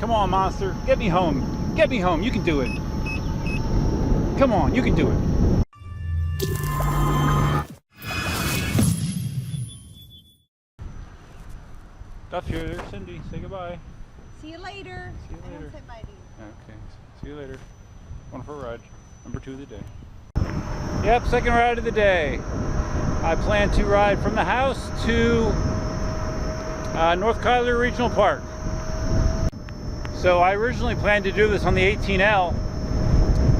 Come on, monster. Get me home. Get me home. You can do it. Come on, you can do it. Duff here, Cindy. Say goodbye. See you later. See you later. I don't say bye to you. Okay. See you later. Going for a ride. Number 2 of the day. Yep, second ride of the day. I plan to ride from the house to North Kyler Regional Park. So I originally planned to do this on the 18L,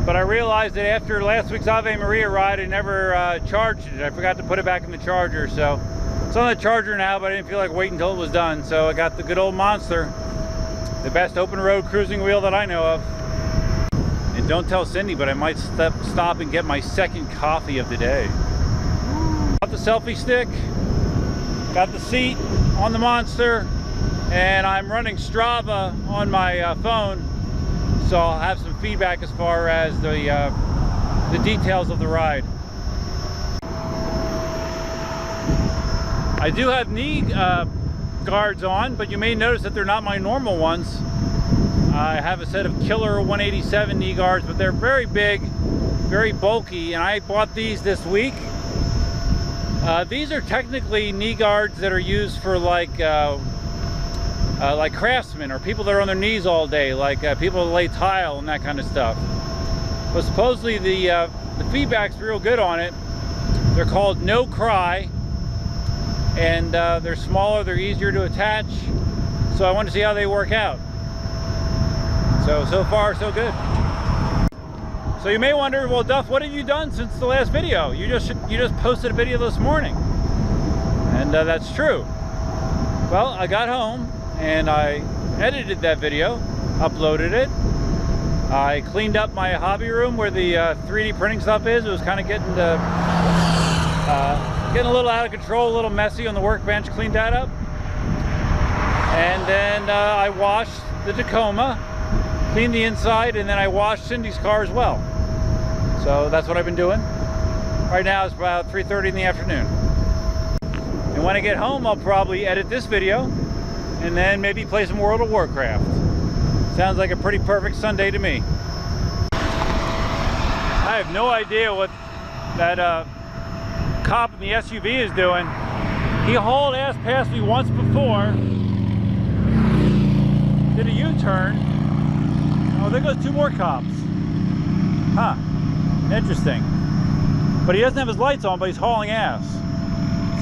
but I realized that after last week's Ave Maria ride, I never charged it. I forgot to put it back in the charger, so it's on the charger now, but I didn't feel like waiting until it was done. So I got the good old Monster, the best open road cruising wheel that I know of. And don't tell Cindy, but I might stop and get my second coffee of the day. Got the selfie stick, got the seat on the Monster, and I'm running Strava on my phone, so I'll have some feedback as far as the details of the ride. I do have knee guards on, but you may notice that they're not my normal ones. I have a set of Killer 187 knee guards, but they're very big, very bulky, and I bought these this week. These are technically knee guards that are used for like craftsmen or people that are on their knees all day, like people that lay tile and that kind of stuff. But supposedly the feedback's real good on it. They're called No Cry, and they're smaller, they're easier to attach. So I want to see how they work out. So far so good. So you may wonder, well, Duff, what have you done since the last video? You just posted a video this morning, and that's true. Well, I got home and I edited that video, uploaded it. I cleaned up my hobby room where the 3D printing stuff is. It was kind of getting a little out of control, a little messy on the workbench. Cleaned that up, and then I washed the Tacoma, cleaned the inside, and then I washed Cindy's car as well. So that's what I've been doing. Right now it's about 3:30 in the afternoon. And when I get home, I'll probably edit this video and then maybe play some World of Warcraft. Sounds like a pretty perfect Sunday to me. I have no idea what that cop in the SUV is doing. He hauled ass past me once before, did a U-turn. Oh, there goes 2 more cops. Huh, interesting. But he doesn't have his lights on, but he's hauling ass.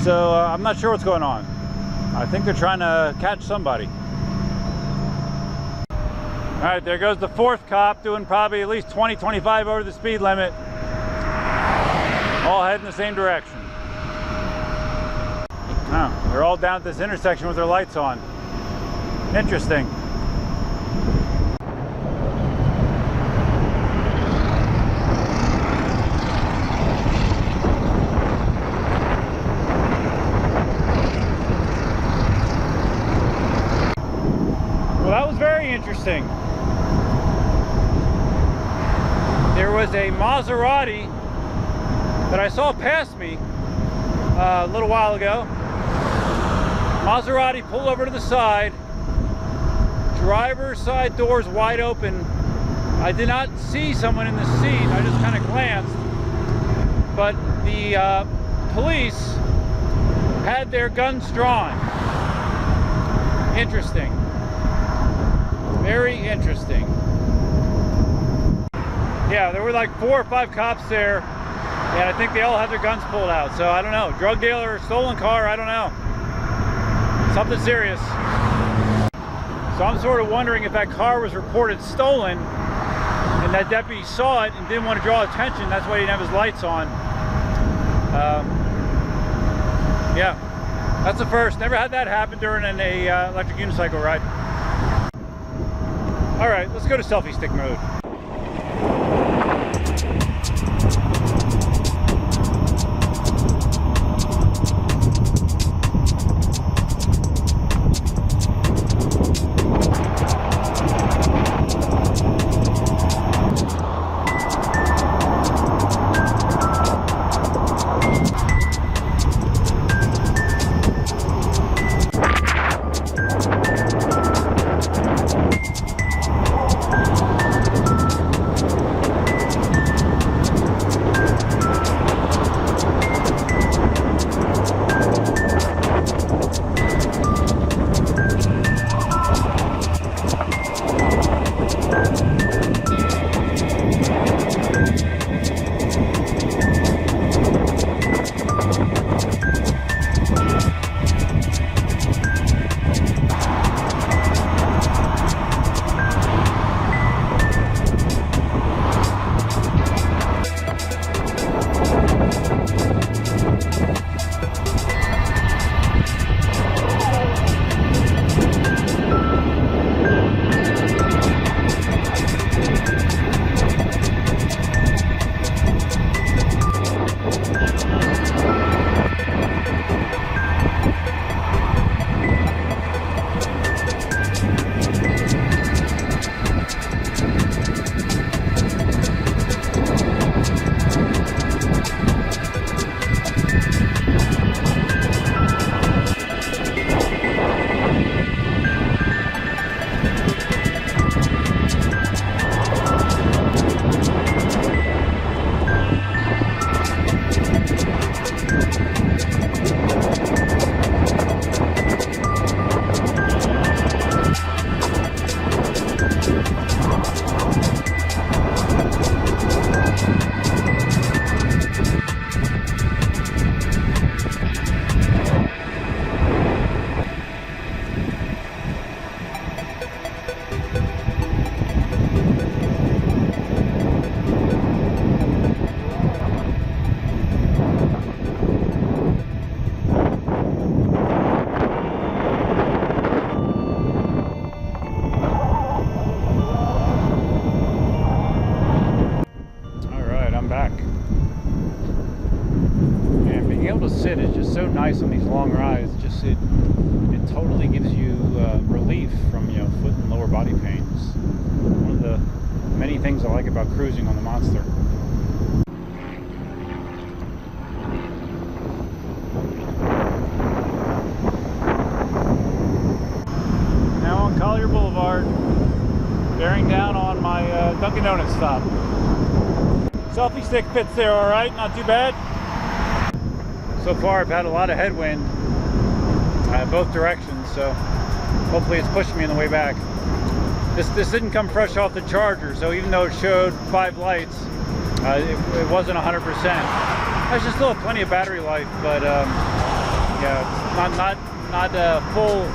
So I'm not sure what's going on. I think they're trying to catch somebody. All right, there goes the 4th cop doing probably at least 20, 25 over the speed limit. All heading the same direction. Oh, they're all down at this intersection with their lights on. Interesting. That was very interesting. There was a Maserati that I saw pass me a little while ago. Maserati pulled over to the side. Driver's side doors wide open. I did not see someone in the seat. I just kind of glanced. But the police had their guns drawn. Interesting. Very interesting. Yeah, there were like 4 or 5 cops there, and I think they all had their guns pulled out. So I don't know, drug dealer, stolen car, I don't know. Something serious. So I'm sort of wondering if that car was reported stolen, and that deputy saw it and didn't want to draw attention. That's why he didn't have his lights on. Yeah, that's the first. Never had that happen during an electric unicycle ride. All right, let's go to selfie stick mode. So nice on these long rides. Just it totally gives you relief from foot and lower body pains. One of the many things I like about cruising on the Monster. Now on Collier Boulevard, bearing down on my Dunkin' Donuts stop. Selfie stick fits there all right, not too bad. So far I've had a lot of headwind both directions, so hopefully it's pushing me on the way back. This didn't come fresh off the charger, so even though it showed 5 lights, it wasn't 100%. I should still have plenty of battery life, but yeah, it's not full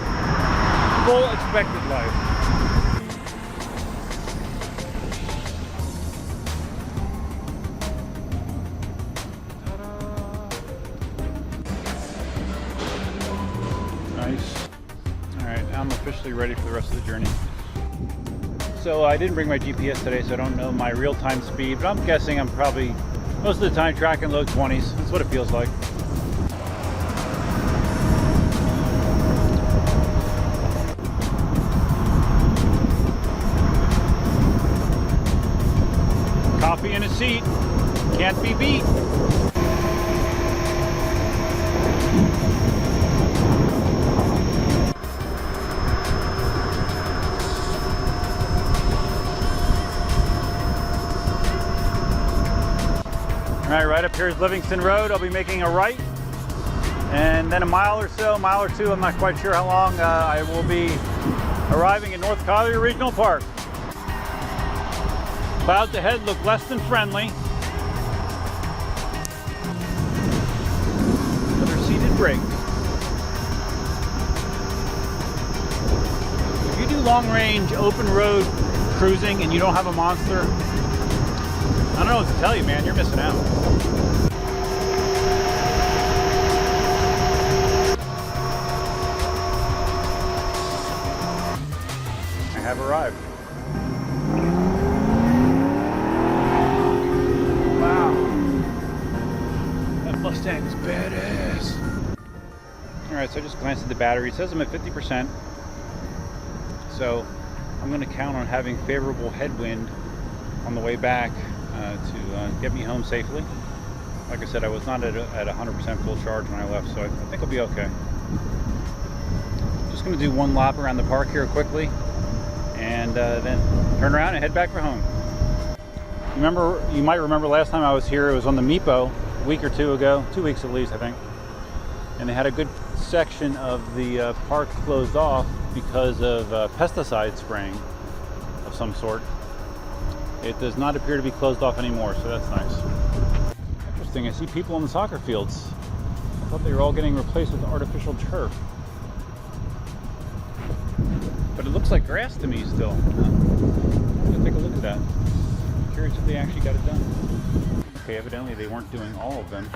expected life. I'm officially ready for the rest of the journey. So I didn't bring my GPS today, so I don't know my real-time speed, but I'm guessing I'm probably most of the time tracking low 20s. That's what it feels like. Coffee in a seat, can't be beat. All right, right up here is Livingston Road. I'll be making a right, and then a mile or two, I'm not quite sure how long, I will be arriving at North Collier Regional Park. Clouds ahead look less than friendly. Another seated brake. If you do long range open road cruising and you don't have a Monster, I don't know what to tell you, man. You're missing out. I have arrived. Wow. That Mustang is badass. Alright, so I just glanced at the battery. It says I'm at 50%. So I'm going to count on having favorable headwind on the way back to get me home safely. Like I said, I was not at 100% full charge when I left, so I think I'll be okay. Just going to do one lap around the park here quickly, and then turn around and head back for home. You might remember last time I was here, it was on the Meepo a week or two ago, 2 weeks at least, I think. And they had a good section of the park closed off because of pesticide spraying of some sort. It does not appear to be closed off anymore, so that's nice. Interesting, I see people on the soccer fields. I thought they were all getting replaced with artificial turf. But it looks like grass to me still. I'm gonna take a look at that. I'm curious if they actually got it done. Okay, evidently they weren't doing all of them.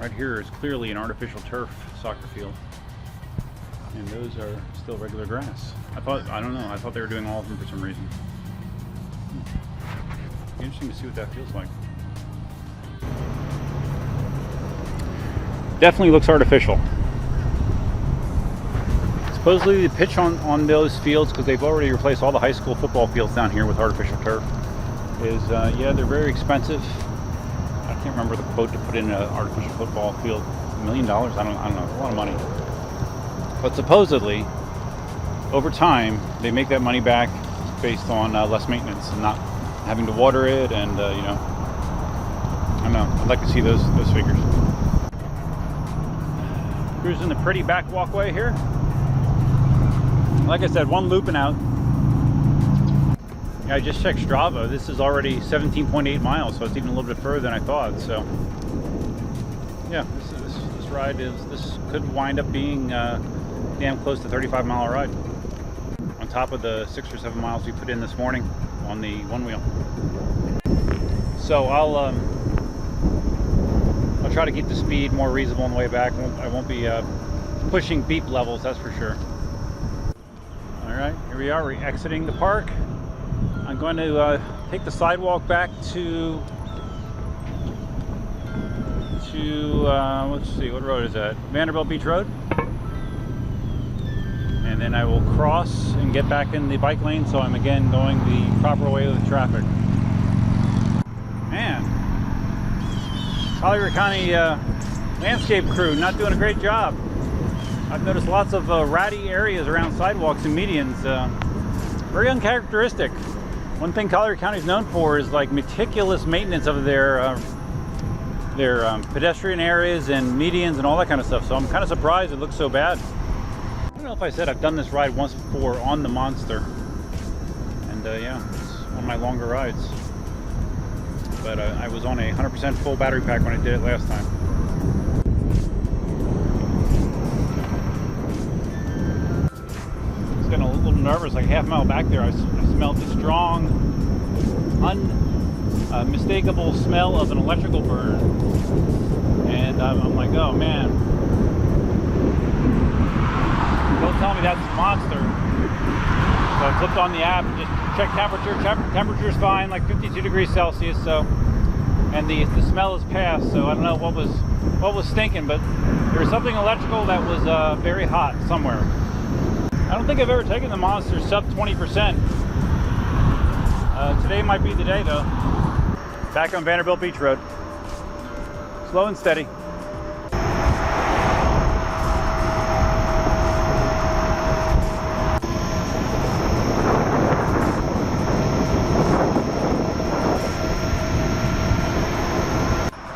Right here is clearly an artificial turf soccer field. And those are still regular grass. I don't know, I thought they were doing all of them for some reason. Interesting to see what that feels like. Definitely looks artificial. Supposedly the pitch on those fields, because they've already replaced all the high school football fields down here with artificial turf, is yeah, they're very expensive. I can't remember the quote to put in an artificial football field. $1 million? I don't know. It's a lot of money. But supposedly, over time, they make that money back based on less maintenance and not having to water it, and you know, I don't know. I'd like to see those figures. Cruising the pretty back walkway here. Like I said, one loop and out. Yeah, I just checked Strava. This is already 17.8 miles, so it's even a little bit further than I thought. So, yeah, this ride this could wind up being damn close to 35-mile ride. On top of the 6 or 7 miles we put in this morning on the one wheel. So I'll try to keep the speed more reasonable on the way back. I won't be pushing beep levels, that's for sure. All right, here we are. We're exiting the park. I'm going to take the sidewalk back to let's see, what road is that? Vanderbilt Beach Road. And then I will cross and get back in the bike lane, so I'm again going the proper way with the traffic. Man, Collier County landscape crew not doing a great job. I've noticed lots of ratty areas around sidewalks and medians. Very uncharacteristic. One thing Collier County is known for is like meticulous maintenance of their pedestrian areas and medians and all that kind of stuff. So I'm kind of surprised it looks so bad. I don't know if I said I've done this ride once before on the Monster, and yeah, it's one of my longer rides. But I was on a 100% full battery pack when I did it last time. I was getting a little nervous. Like half a mile back there, I smelled the strong, unmistakable smell of an electrical burn, and I'm like, oh man. Don't tell me that's the Monster. So I flipped on the app and just checked temperature. Temperature's fine, like 52 degrees Celsius. So, and the smell is passed. So I don't know what was stinking, but there was something electrical that was very hot somewhere. I don't think I've ever taken the Monster sub 20%. Today might be the day though. Back on Vanderbilt Beach Road. Slow and steady.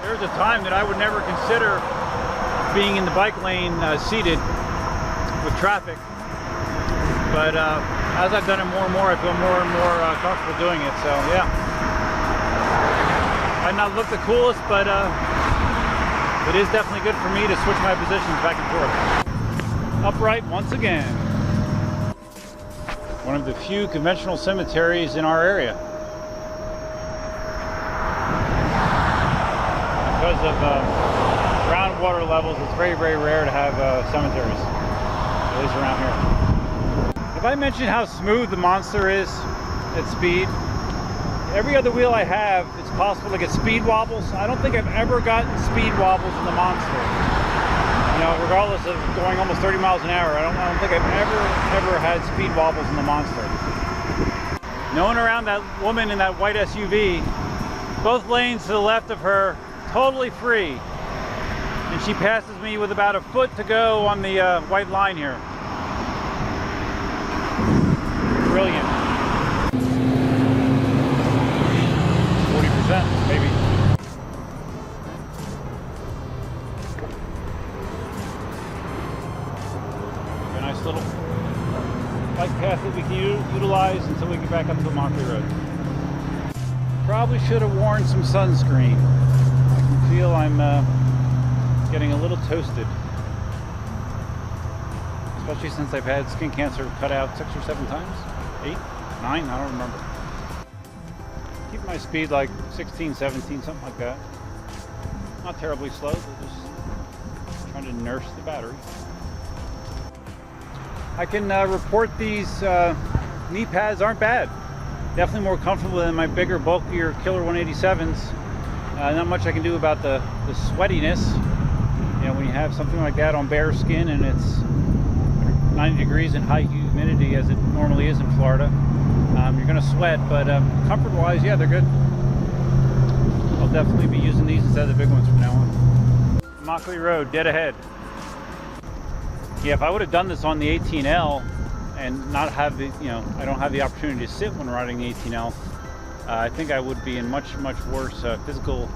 There's a time that I would never consider being in the bike lane seated with traffic. But as I've done it more and more, I feel more and more comfortable doing it. So yeah, might not look the coolest, but it is definitely good for me to switch my positions back and forth. Upright once again. One of the few conventional cemeteries in our area. Because of groundwater levels, it's very, very rare to have cemeteries, at least around here. If I mention how smooth the Monster is at speed, every other wheel I have, it's possible to get speed wobbles. I don't think I've ever gotten speed wobbles in the Monster. You know, regardless of going almost 30 miles an hour, I don't think I've ever had speed wobbles in the Monster. No one around that woman in that white SUV, both lanes to the left of her, totally free. And she passes me with about a foot to go on the white line here. Brilliant. utilize until we get back up to Immokalee Road. Probably should have worn some sunscreen. I can feel I'm getting a little toasted. Especially since I've had skin cancer cut out 6 or 7 times. 8, 9, I don't remember. Keep my speed like 16, 17, something like that. Not terribly slow, but just trying to nurse the battery. I can report these knee pads aren't bad. Definitely more comfortable than my bigger, bulkier Killer 187s. Not much I can do about the sweatiness. You know, when you have something like that on bare skin and it's 90 degrees and high humidity as it normally is in Florida, you're going to sweat, but comfort-wise, yeah, they're good. I'll definitely be using these instead of the big ones from now on. Immokalee Road, dead ahead. Yeah, if I would have done this on the 18L and not have the, you know, I don't have the opportunity to sit when riding the 18L, I think I would be in much worse physical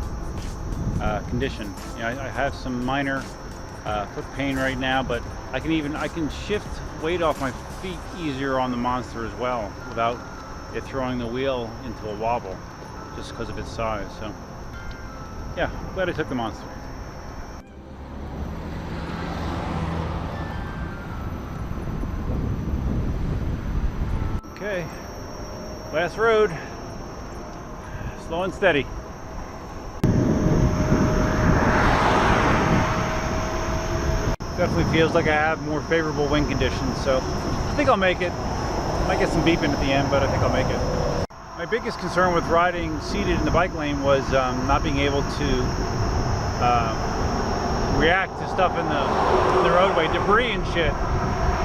condition. You know, I have some minor foot pain right now, but I can shift weight off my feet easier on the Monster as well without it throwing the wheel into a wobble just because of its size. So yeah, glad I took the Monster. Okay, last road, slow and steady. Definitely feels like I have more favorable wind conditions, so I think I'll make it. Might get some beeping at the end, but I think I'll make it. My biggest concern with riding seated in the bike lane was not being able to react to stuff in the roadway, debris and shit.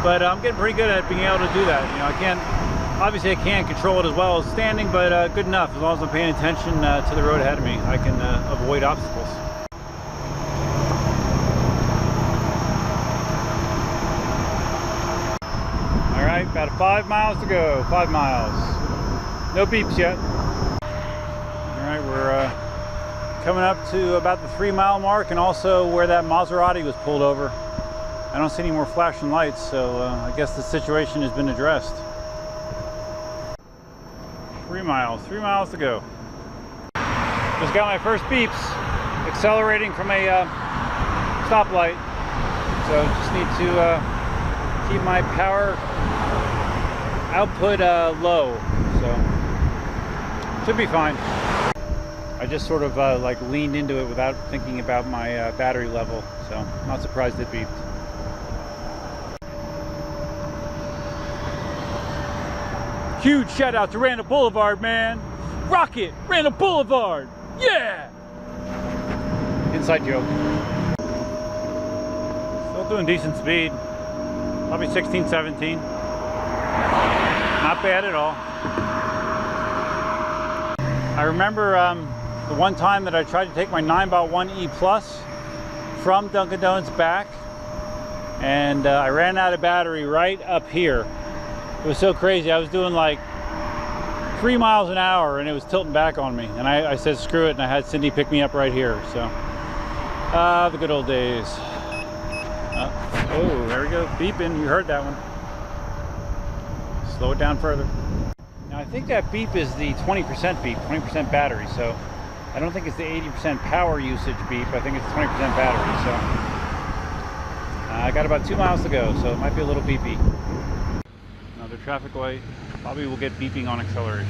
But I'm getting pretty good at being able to do that. You know, obviously I can't control it as well as standing, but good enough. As long as I'm paying attention to the road ahead of me, I can avoid obstacles. About 5 miles to go. 5 miles. No beeps yet. Alright, we're coming up to about the 3-mile mark and also where that Maserati was pulled over. I don't see any more flashing lights, so I guess the situation has been addressed. 3 miles. 3 miles to go. Just got my first beeps accelerating from a stoplight. So just need to keep my power output low, so should be fine. I just sort of like leaned into it without thinking about my battery level, so I'm not surprised it beeped. Huge shout out to Randall Boulevard, man. Rocket, Randall Boulevard, yeah! Inside joke. Still doing decent speed, probably 16, 17. Not bad at all. I remember the one time that I tried to take my Ninebot 1E Plus from Dunkin' Donuts back, and I ran out of battery right up here. It was so crazy. I was doing like 3 miles an hour and it was tilting back on me. And I said, screw it, and I had Cindy pick me up right here. So, the good old days. Oh, there we go, beeping. You heard that one. Slow it down further. Now I think that beep is the 20% beep, 20% battery, so I don't think it's the 80% power usage beep. I think it's 20% battery, so I got about 2 miles to go, so it might be a little beepy. Another traffic light. Probably will get beeping on acceleration.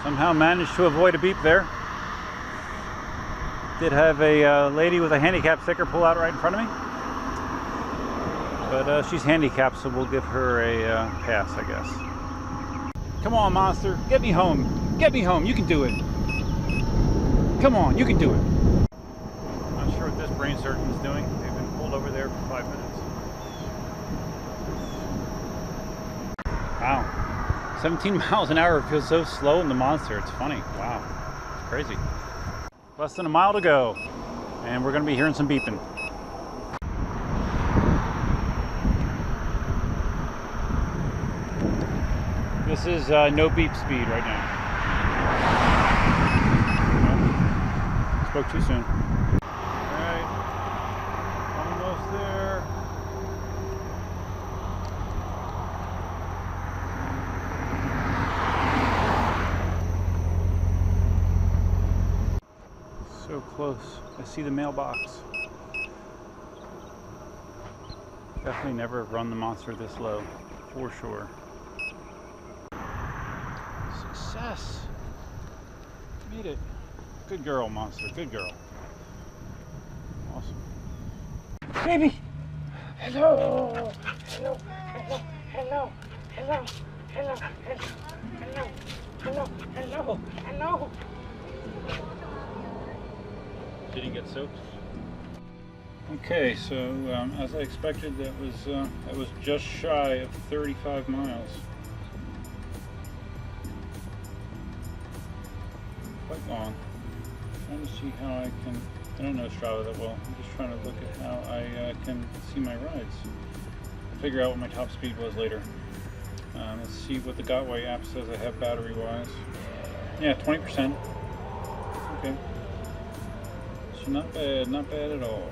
Somehow managed to avoid a beep there. Did have a lady with a handicap sticker pull out right in front of me. But she's handicapped, so we'll give her a pass, I guess. Come on, Monster. Get me home. Get me home. You can do it. Come on, you can do it. Not sure what this brain surgeon's doing. They've been pulled over there for 5 minutes. Wow. 17 miles an hour feels so slow in the Monster. It's funny. Wow. It's crazy. Less than a mile to go. And we're going to be hearing some beeping. This is no beep speed right now. Oh, spoke too soon. Alright, almost there. close. I see the mailbox. Definitely never run the monster this low, for sure. Success! Made it. Good girl, monster. Good girl. Awesome. Baby! Hello! Hello! Hello! Hello! Hello! Hello! Hello! Hello! Hello! Hello! Did he get soaked? Okay, so as I expected, that was just shy of 35 miles. Quite long. Trying to see how I can. I don't know Strava that well. I'm just trying to look at how I can see my rides. Figure out what my top speed was later. Let's see what the Gotway app says I have battery-wise. Yeah, 20%. Okay. So not bad at all.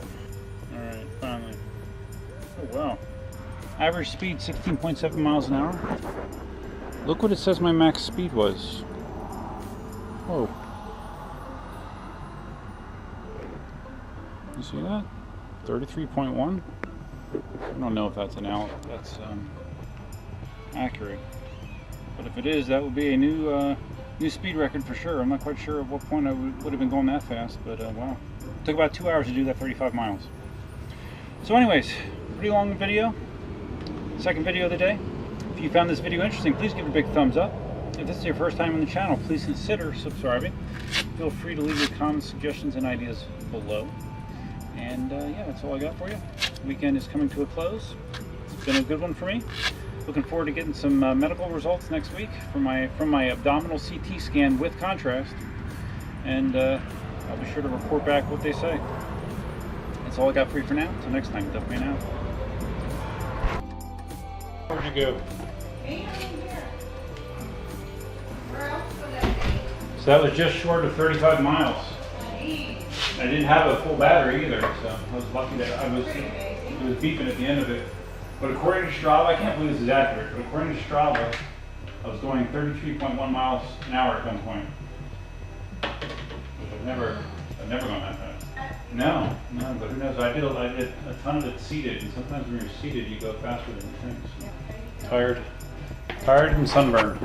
Alright, finally. Oh wow. Average speed 16.7 miles an hour. Look what it says my max speed was. Whoa. You see that? 33.1? I don't know if that's accurate. But if it is, that would be a new speed record for sure. I'm not quite sure at what point I would have been going that fast, but wow. It took about 2 hours to do that 35 miles. So anyways, pretty long video. Second video of the day. If you found this video interesting, please give it a big thumbs up. If this is your first time on the channel, please consider subscribing. Feel free to leave your comments, suggestions, and ideas below. And yeah, that's all I got for you. The weekend is coming to a close. It's been a good one for me. Looking forward to getting some medical results next week from my abdominal CT scan with contrast. And I'll be sure to report back what they say. That's all I got for you for now. Until next time, Duff Me Now. Where'd you go? So that was just short of 35 miles. I didn't have a full battery either, so I was lucky that it was beeping at the end of it. But according to Strava, I can't believe this is accurate, but according to Strava, I was going 33.1 miles an hour at one point. I've never gone that fast. No, but who knows? I did a ton of it seated, and sometimes when you're seated, you go faster than you think. So. Tired and sunburned.